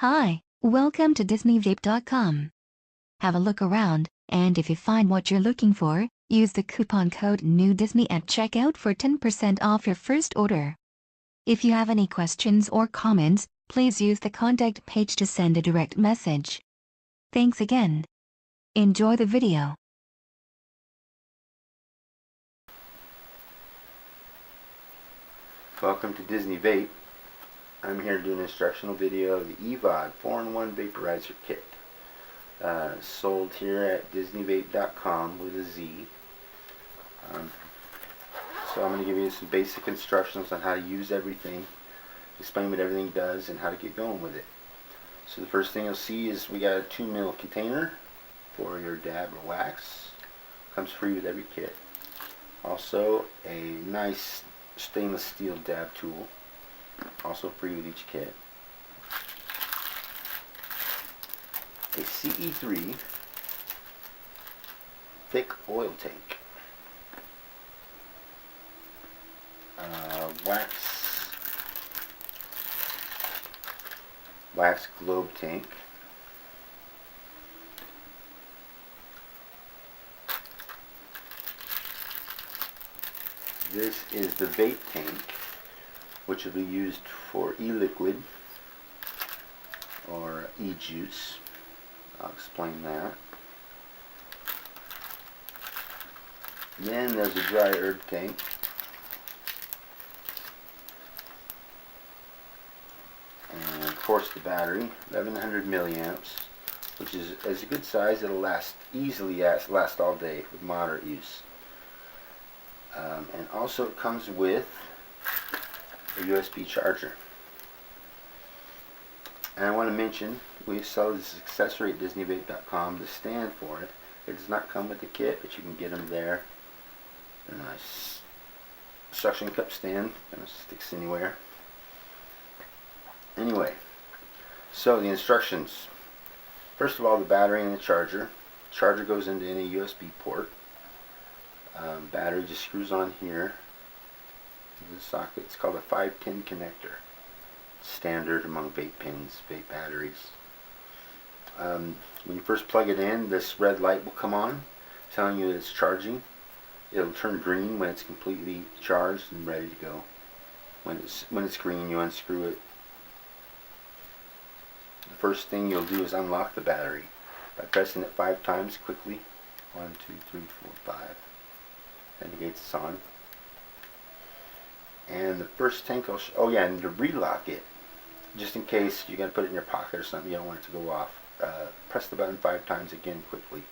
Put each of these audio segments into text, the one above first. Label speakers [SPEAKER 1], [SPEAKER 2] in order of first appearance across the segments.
[SPEAKER 1] Hi, welcome to DisneyVape.com. Have a look around, and if you find what you're looking for, use the coupon code NEWDISNEY at checkout for 10% off your first order. If you have any questions or comments, please use the contact page to send a direct message. Thanks again. Enjoy the video.
[SPEAKER 2] Welcome to Disney Vape. I'm here to do an instructional video of the EVOD 4-in-1 Vaporizer Kit. Sold here at DisneyVape.com with a Z. So I'm going to give you some basic instructions on how to use everything, explain what everything does, and how to get going with it. So the first thing you'll see is we got a 2 ml container for your dab or wax. Comes free with every kit. Also a nice stainless steel dab tool, also free with each kit. A CE3 thick oil tank, wax globe tank, this is the vape tank, which will be used for e-liquid or e-juice. I'll explain that. Then there's a dry herb tank. And of course the battery, 1100 milliamps, which is a good size. It'll easily last all day with moderate use. And also it comes with a USB charger. And I want to mention, we sell this accessory at DisneyVape.com, the stand for it. It does not come with the kit, but you can get them there. They're a nice suction cup stand, kind of sticks anywhere. Anyway, so the instructions. First of all, the battery and the charger. Charger goes into any USB port. Battery just screws on here. The socket. It's called a 5-pin connector. Standard among vape pens, vape batteries. When you first plug it in, this red light will come on, telling you that it's charging. It'll turn green when it's completely charged and ready to go. When it's green, you unscrew it. The first thing you'll do is unlock the battery by pressing it 5 times quickly. 1, 2, 3, 4, 5. Indicates it's on. And the first tank will and to relock it, just in case you're going to put it in your pocket or something, you don't want it to go off, press the button 5 times again quickly,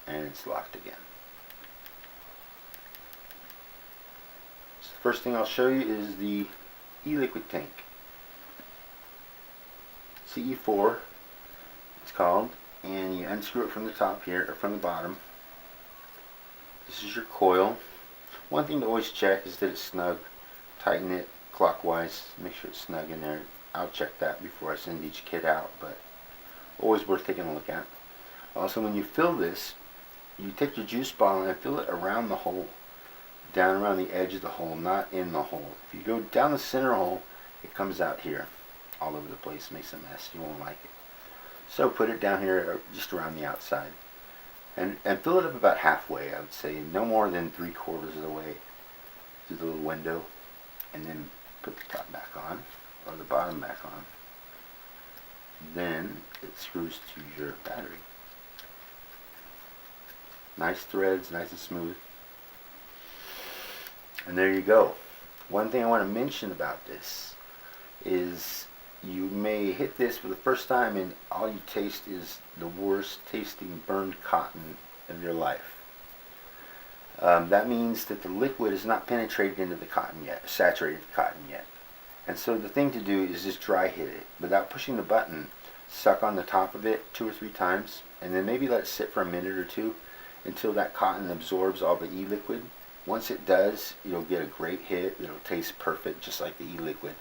[SPEAKER 2] and it's locked again. So the first thing I'll show you is the e-liquid tank. CE4 it's called, and you unscrew it from the top here, or from the bottom. This is your coil. One thing to always check is that it's snug. Tighten it clockwise, make sure it's snug in there. I'll check that before I send each kit out, but always worth taking a look at. Also, when you fill this, you take your juice bottle and fill it around the hole, down around the edge of the hole, not in the hole. If you go down the center hole, it comes out here all over the place, makes a mess. You won't like it. So put it down here just around the outside. And fill it up about halfway, I would say, no more than 3/4 of the way through the little window, and then put the top back on, or the bottom back on. Then it screws to your battery. Nice threads, nice and smooth. And there you go. One thing I want to mention about this is you may hit this for the first time and all you taste is the worst tasting burned cotton of your life. That means that the liquid is not penetrated into the cotton yet, saturated cotton yet. And so the thing to do is just dry hit it without pushing the button. Suck on the top of it 2 or 3 times, and then maybe let it sit for a minute or 2 until that cotton absorbs all the e-liquid. Once it does, you'll get a great hit. It'll taste perfect, just like the e-liquid.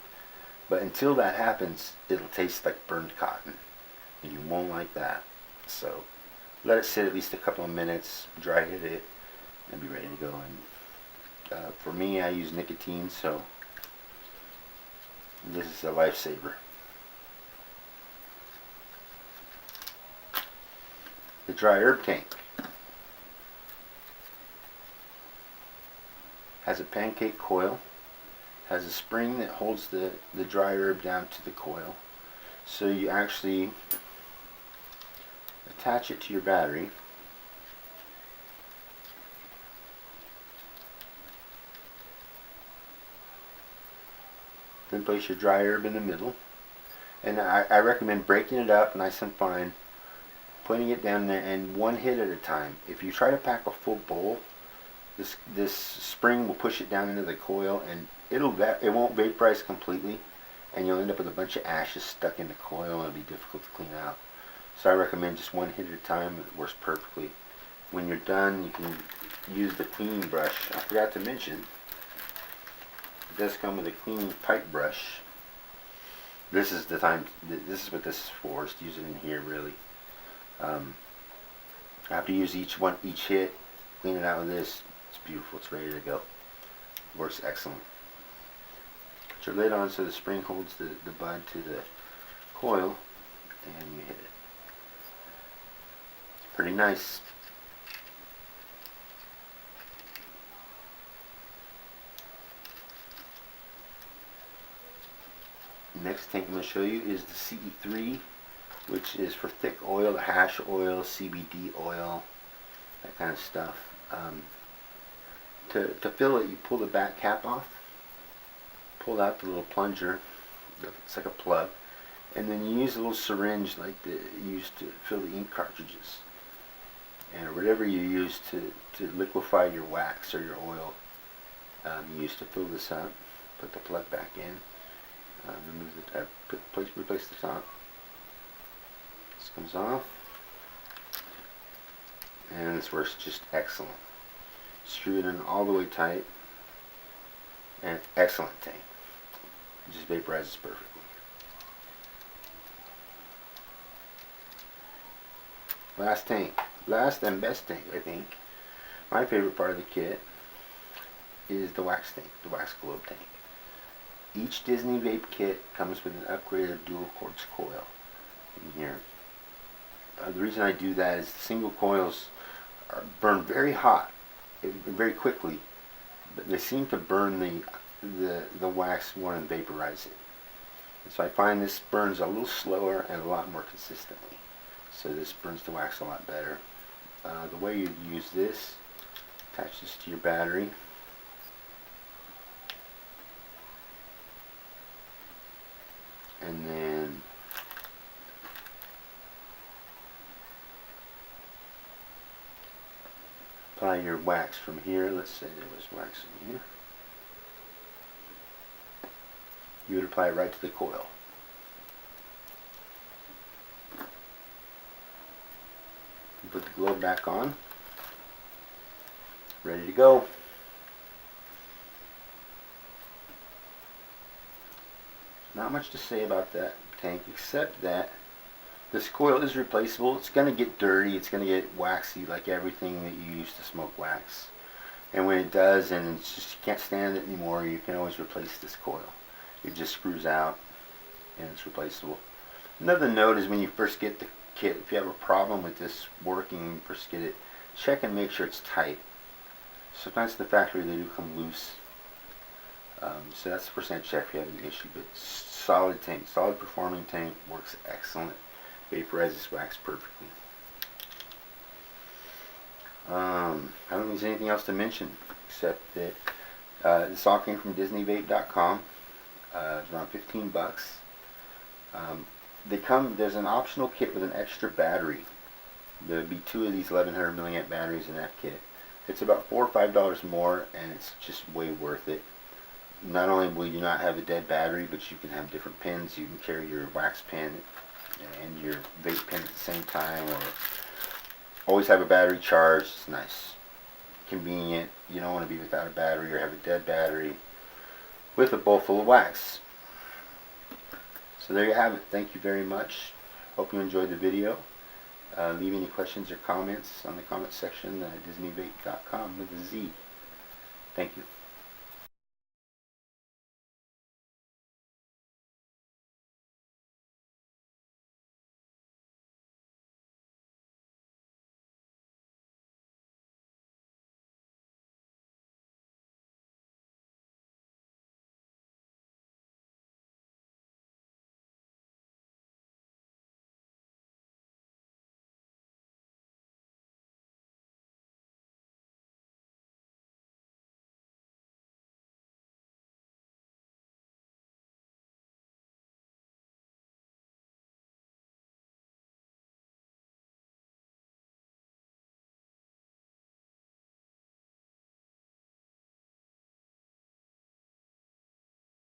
[SPEAKER 2] But until that happens, it'll taste like burned cotton, and you won't like that. So let it sit at least a couple of minutes, dry hit it, and be ready to go. And for me, I use nicotine, so this is a lifesaver. The dry herb tank has a pancake coil, has a spring that holds the dry herb down to the coil. So you actually attach it to your battery. Then place your dry herb in the middle. And I recommend breaking it up nice and fine, putting it down there, and one hit at a time. If you try to pack a full bowl, this spring will push it down into the coil, and it won't vaporize completely, and you'll end up with a bunch of ashes stuck in the coil, and it'll be difficult to clean out. So I recommend just one hit at a time. It works perfectly. When you're done, you can use the cleaning brush. I forgot to mention, it does come with a cleaning pipe brush. This is the time. This is what this is for. Is to use it in here, really. After you use each hit, clean it out with this. It's beautiful. It's ready to go. Works excellent. Put your lid on so the spring holds the bud to the coil, and you hit it. Pretty nice. Next tank I'm going to show you is the CE3, which is for thick oil, hash oil, CBD oil, that kind of stuff. To fill it, you pull the back cap off, pull out the little plunger, it's like a plug, and then you use a little syringe like you use to fill the ink cartridges, and whatever you use to liquefy your wax or your oil, you use to fill this up. Put the plug back in. Replace the top. This comes off, and this works just excellent. Screw it in all the way tight, and excellent tank. It just vaporizes perfectly. Last tank, last and best tank, I think. My favorite part of the kit is the wax tank, the wax globe tank. Each Disney Vape kit comes with an upgraded dual quartz coil in here. The reason I do that is the single coils burn very hot, very quickly, but they seem to burn the wax more than vaporize it. And so I find this burns a little slower and a lot more consistently. So this burns the wax a lot better. The way you use this, attach this to your battery. And then apply your wax from here. Let's say there was wax in here. You would apply it right to the coil. You put the globe back on. Ready to go. Not much to say about that tank except that this coil is replaceable. It's going to get dirty. It's going to get waxy like everything that you use to smoke wax. And when it does and it's just you can't stand it anymore, you can always replace this coil. It just screws out and it's replaceable. Another note is when you first get the kit, if you have a problem with this working when you first get it, check and make sure it's tight. Sometimes in the factory they do come loose. So that's the percent check if you have an issue, but solid tank, solid performing tank, works excellent, vaporizes wax perfectly. I don't think there's anything else to mention except that this all came from DisneyVape.com. It's around $15. There's an optional kit with an extra battery. There'll be 2 of these 1100 milliamp batteries in that kit. It's about $4 or $5 more, and it's just way worth it. Not only will you not have a dead battery, but you can have different pins. You can carry your wax pin and your vape pen at the same time, or always have a battery charged. It's nice, convenient. You don't want to be without a battery or have a dead battery with a bowl full of wax. So there you have it. Thank you very much. Hope you enjoyed the video. Leave any questions or comments on the comment section at DisneyVape.com with a Z. Thank you.